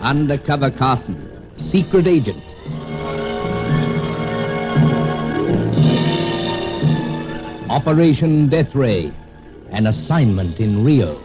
Undercover Carson, secret agent. Operation Deathray, an assignment in Rio.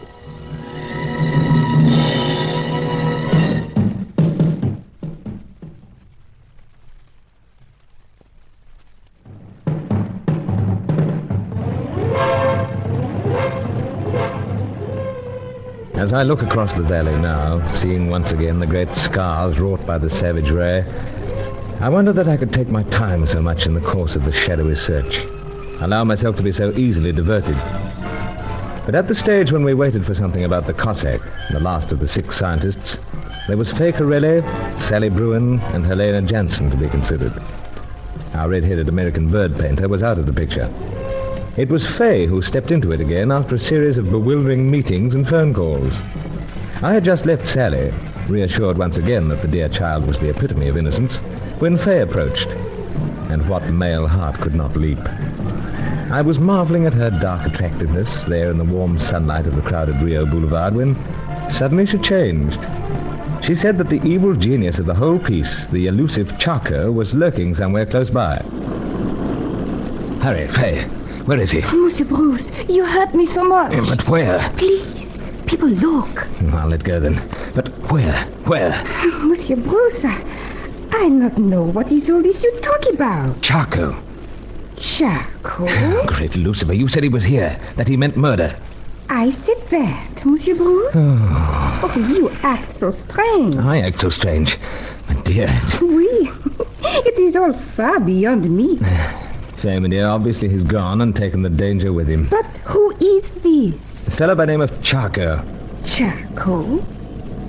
As I look across the valley now, seeing once again the great scars wrought by the savage ray, I wonder that I could take my time so much in the course of the shadowy search, allow myself to be so easily diverted. But at the stage when we waited for something about the Cossack, the last of the 6 scientists, there was Faye Corelli, Sally Bruin, and Helena Jansen to be considered. Our red-headed American bird painter was out of the picture. It was Faye who stepped into it again after a series of bewildering meetings and phone calls. I had just left Sally, reassured once again that the dear child was the epitome of innocence, when Faye approached. And what male heart could not leap? I was marveling at her dark attractiveness there in the warm sunlight of the crowded Rio Boulevard when suddenly she changed. She said that the evil genius of the whole piece, the elusive Charcot, was lurking somewhere close by. Hurry, Faye. Where is he? Monsieur Bruce, you hurt me so much. But where? Please, people look. I'll let go then. But where? Where? Monsieur Bruce, I not know what is all this you talk about. Charcot. Charcot? Great Lucifer, you said he was here, that he meant murder. I said that, Monsieur Bruce. Oh, you act so strange. I act so strange. My dear. Oui, it is all far beyond me. Faye, my dear, obviously he's gone and taken the danger with him. But who is this? A fellow by the name of Charcot. Charcot?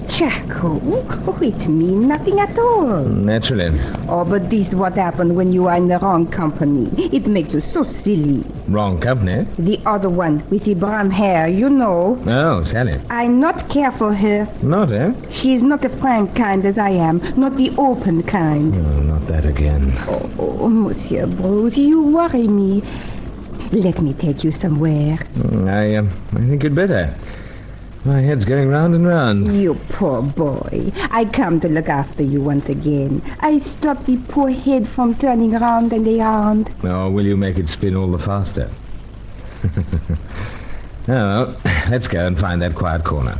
Charcot? Oh, it means nothing at all. Naturally. Oh, but this is what happened when you are in the wrong company. It makes you so silly. Wrong company? The other one with the brown hair, you know. Oh, Sally. I not care for her. Not, eh? She is not the frank kind as I am, not the open kind. Oh, not that again. Oh, Monsieur Bruce, you worry me. Let me take you somewhere. I think you'd better. My head's going round and round. You poor boy. I come to look after you once again. I stop the poor head from turning round and around. Oh, will you make it spin all the faster? Oh, well, let's go and find that quiet corner.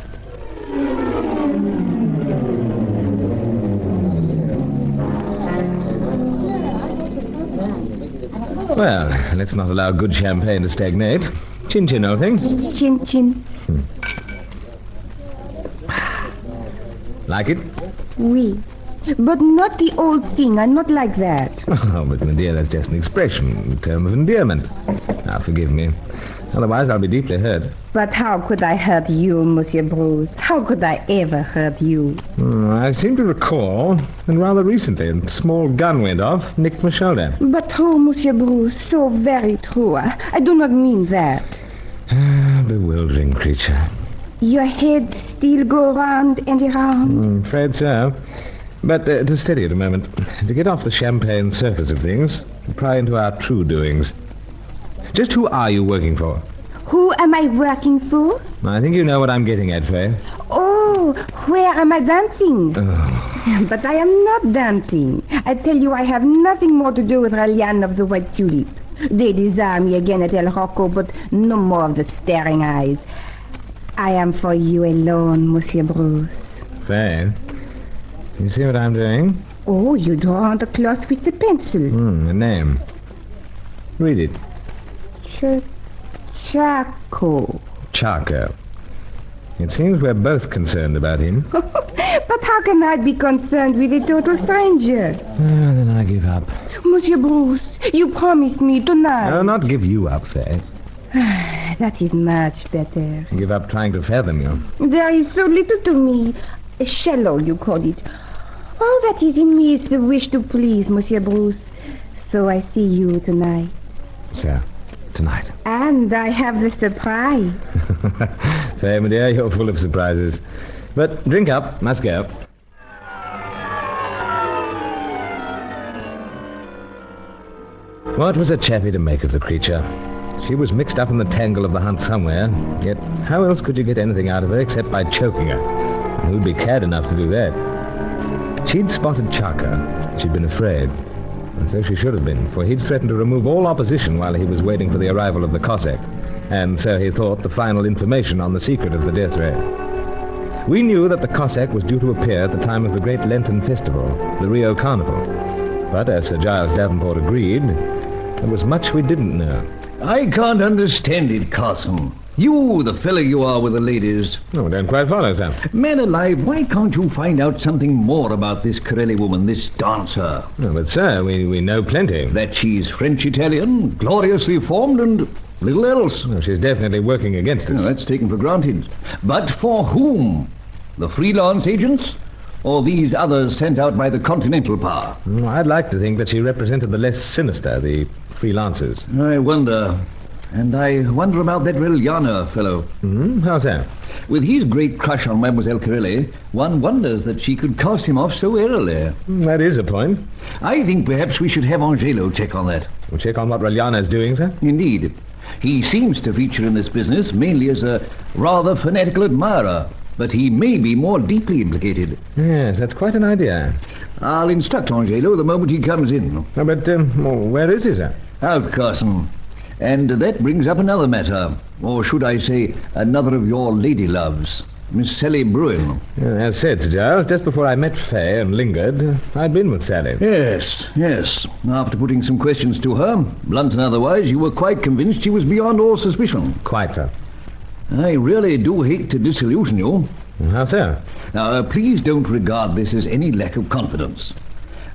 Well, let's not allow good champagne to stagnate. Chin-chin, old thing. Chin-chin. Like it? Oui. But not the old thing, and not like that. Oh, but my dear, that's just an expression, a term of endearment. Now, forgive me. Otherwise, I'll be deeply hurt. But how could I hurt you, Monsieur Bruce? How could I ever hurt you? I seem to recall, and rather recently, a small gun went off, nicked my shoulder. But true, Monsieur Bruce, so very true. I do not mean that. Bewildering creature. Your head still go round and around? I'm afraid so. But to steady it a moment, to get off the champagne surface of things, to pry into our true doings. Just who are you working for? Who am I working for? I think you know what I'm getting at, Faye. Oh, where am I dancing? Oh. But I am not dancing. I tell you, I have nothing more to do with Ralian of the White Tulip. They desire me again at El Rocco, but no more of the staring eyes. I am for you alone, Monsieur Bruce. Faye, you see what I'm doing? Oh, you draw on the cloth with the pencil. A name. Read it. Charcot. Charcot. It seems we're both concerned about him. But how can I be concerned with a total stranger? Then I give up. Monsieur Bruce, you promised me tonight. I'll not give you up, Faye. That is much better. Give up trying to fathom you. There is so little to me. Shallow, you call it. All that is in me is the wish to please, Monsieur Bruce. So I see you tonight. So, tonight. And I have the surprise. Faye, my dear, you're full of surprises. But drink up. Must go. What was a chappie to make of the creature? She was mixed up in the tangle of the hunt somewhere, yet how else could you get anything out of her except by choking her? And who'd be cad enough to do that? She'd spotted Chaka. She'd been afraid. And so she should have been, for he'd threatened to remove all opposition while he was waiting for the arrival of the Cossack. And so he thought the final information on the secret of the Deathray. We knew that the Cossack was due to appear at the time of the great Lenten festival, the Rio Carnival. But as Sir Giles Davenport agreed, there was much we didn't know. I can't understand it, Carson. You, the fellow you are with the ladies. Oh, don't quite follow, sir. Man alive, why can't you find out something more about this Corelli woman, this dancer? Oh, but, sir, we know plenty. That she's French-Italian, gloriously formed, and little else. Oh, she's definitely working against us. No, that's taken for granted. But for whom? The freelance agents? Or these others sent out by the Continental Power? Oh, I'd like to think that she represented the less sinister, the freelancers. I wonder. And I wonder about that Reliana fellow. How's that? With his great crush on Mademoiselle Corelli, one wonders that she could cast him off so early. That is a point. I think perhaps we should have Angelo check on that. We'll check on what Reliana's doing, sir? Indeed. He seems to feature in this business mainly as a rather fanatical admirer, but he may be more deeply implicated. Yes, that's quite an idea. I'll instruct Angelo the moment he comes in. Oh, but where is he, sir? Out, Carson. And that brings up another matter, or should I say, another of your lady loves, Miss Sally Bruin. As said, Sir Giles, just before I met Fay and lingered, I'd been with Sally. Yes. After putting some questions to her, blunt and otherwise, you were quite convinced she was beyond all suspicion. Quite, sir. I really do hate to disillusion you. How so? Now, please don't regard this as any lack of confidence.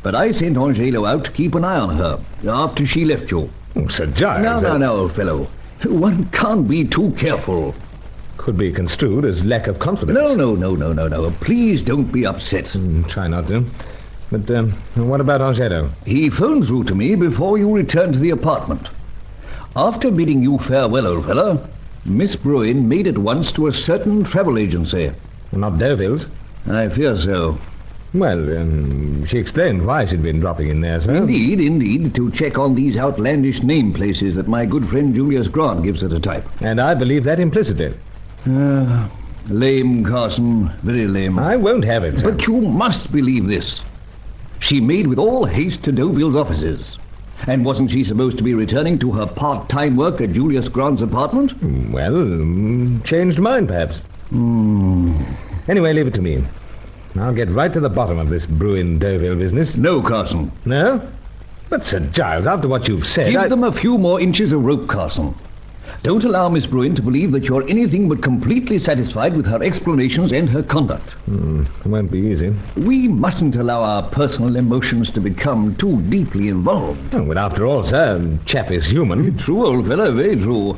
But I sent Angelo out to keep an eye on her after she left you. Oh, Sir Giles... No, old fellow. One can't be too careful. Could be construed as lack of confidence. No. Please don't be upset. Try not to. But what about Angelo? He phoned through to me before you returned to the apartment. After bidding you farewell, old fellow, Miss Bruin made at once to a certain travel agency. Not Deauville's? I fear so. Well, she explained why she'd been dropping in there, sir. Indeed, to check on these outlandish name places that my good friend Julius Grant gives her to type. And I believe that implicitly. Lame, Carson, very lame. I won't have it, sir. But you must believe this. She made with all haste to Deauville's offices. And wasn't she supposed to be returning to her part-time work at Julius Grant's apartment? Well, changed mind, perhaps. Anyway, leave it to me. I'll get right to the bottom of this Bruin-Deauville business. No, Carson. No? But, Sir Giles, after what you've said... Give them a few more inches of rope, Carson. Don't allow Miss Bruin to believe that you're anything but completely satisfied with her explanations and her conduct. It won't be easy. We mustn't allow our personal emotions to become too deeply involved. Oh, but after all, sir, chap is human. True, old fellow, very true.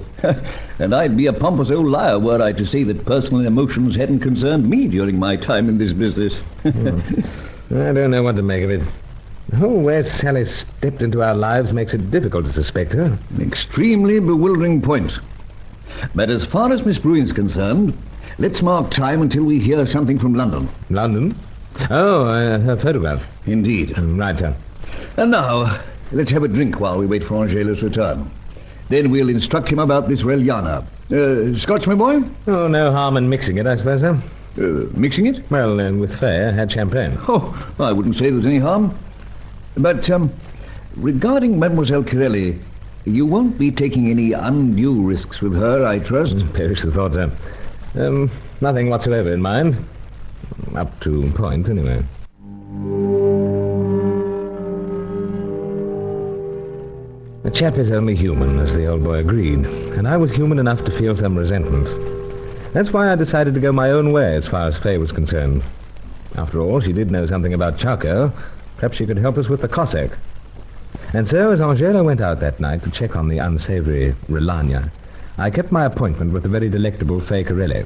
And I'd be a pompous old liar were I to say that personal emotions hadn't concerned me during my time in this business. I don't know what to make of it. Where Sally stepped into our lives makes it difficult to suspect her. An extremely bewildering point. But as far as Miss Bruin's concerned, let's mark time until we hear something from London. London? Oh, her photograph. Indeed. Right, sir. And now, let's have a drink while we wait for Angelo's return. Then we'll instruct him about this Reliana. Scotch, my boy? Oh, no harm in mixing it, I suppose, sir. Mixing it? Well, with Fay, I had champagne. Oh, I wouldn't say there's any harm. But, regarding Mademoiselle Corelli, you won't be taking any undue risks with her, I trust? Perish the thought, sir. Nothing whatsoever in mind. Up to a point, anyway. The chap is only human, as the old boy agreed, and I was human enough to feel some resentment. That's why I decided to go my own way as far as Fay was concerned. After all, she did know something about Charco. Perhaps she could help us with the Cossack. And so, as Angelo went out that night to check on the unsavory Reliana, I kept my appointment with the very delectable Fay Corelli.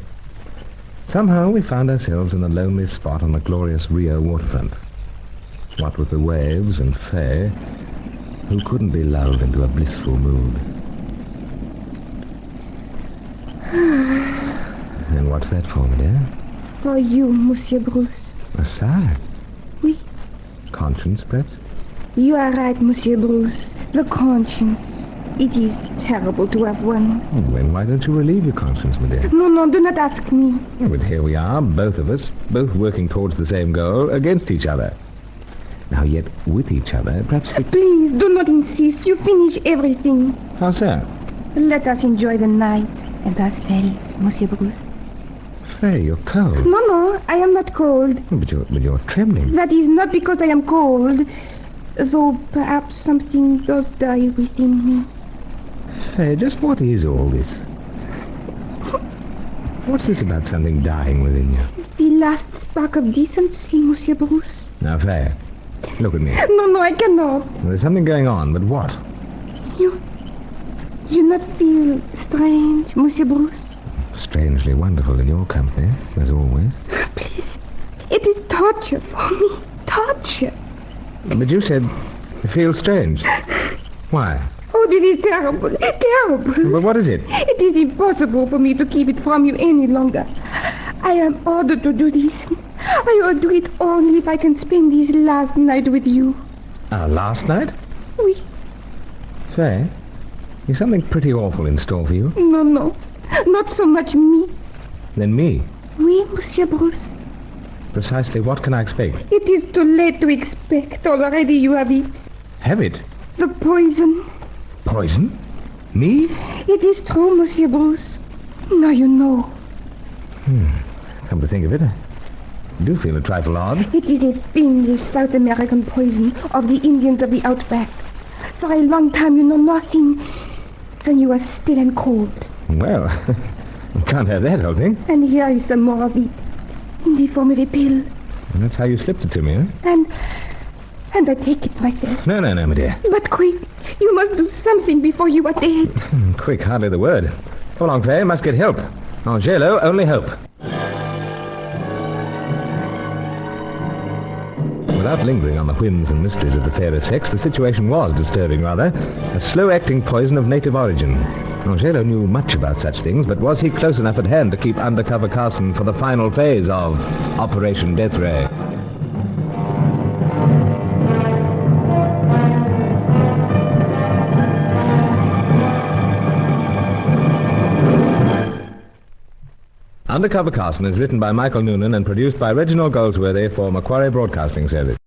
Somehow we found ourselves in a lonely spot on the glorious Rio waterfront. What with the waves and Fay, who couldn't be lulled into a blissful mood? And what's that for, my dear? For you, Monsieur Bruce. A sigh? Oui. Conscience, perhaps? You are right, Monsieur Bruce. The conscience. It is terrible to have one. Then why don't you relieve your conscience, my dear? No, do not ask me. But here we are, both of us, both working towards the same goal, against each other. Now, yet with each other, perhaps we... Please, do not insist. You finish everything. How so? Let us enjoy the night and ourselves, Monsieur Bruce. Faye, you're cold. No, I am not cold. But you're trembling. That is not because I am cold, though perhaps something does die within me. Faye, just what is all this? What's this about something dying within you? The last spark of decency, Monsieur Bruce. Now, Faye, look at me. No, I cannot. There's something going on, but what? You not feel strange, Monsieur Bruce? Strangely wonderful in your company, as always. Please, it is torture for me. Torture. But you said you feel strange. Why? Oh, this is terrible. Terrible. But what is it? It is impossible for me to keep it from you any longer. I am ordered to do this. I will do it only if I can spend this last night with you. Our last night? Oui. Faye, is something pretty awful in store for you? No. Not so much me. Then me? Oui, Monsieur Bruce. Precisely what can I expect? It is too late to expect. Already you have it. Have it? The poison. Poison? Me? It is true, Monsieur Bruce. Now you know. Come to think of it, I do feel a trifle odd. It is a fiendish South American poison of the Indians of the outback. For a long time you know nothing. Then you are still and cold. Well, you can't have that whole thing. And here is some more of it. In the form of a pill. And that's how you slipped it to me, huh? And I take it myself. No, my dear. But quick, you must do something before you are dead. Quick, hardly the word. Come along, Faye, must get help. Angelo, only hope. Without lingering on the whims and mysteries of the fairer sex, the situation was disturbing, rather. A slow-acting poison of native origin. Angelo knew much about such things, but was he close enough at hand to keep Undercover Carson for the final phase of Operation Deathray? Undercover Carson is written by Michael Noonan and produced by Reginald Goldsworthy for Macquarie Broadcasting Service.